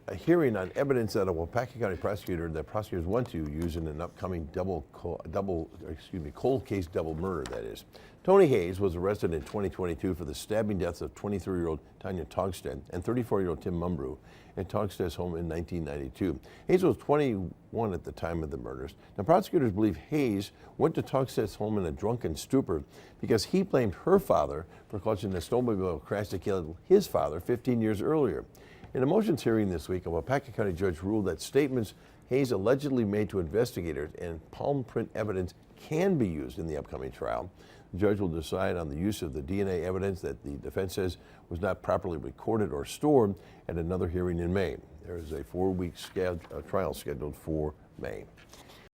a hearing on evidence that a Waupaca County prosecutor that prosecutors want to use in an upcoming cold case double murder, that is. Tony Haase was arrested in 2022 for the stabbing deaths of 23-year-old Tanya Togstead and 34-year-old Tim Mumbrew at Togsted's home in 1992. Haase was 21 at the time of the murders. Now, prosecutors believe Haase went to Togsted's home in a drunken stupor because he blamed her father for causing the snowmobile crash that killed his father 15 years earlier. In a motions hearing this week, a Waupaca County judge ruled that statements Haase allegedly made to investigators and palm print evidence can be used in the upcoming trial. The judge will decide on the use of the DNA evidence that the defense says was not properly recorded or stored at another hearing in May. There is a 4-week trial scheduled for May.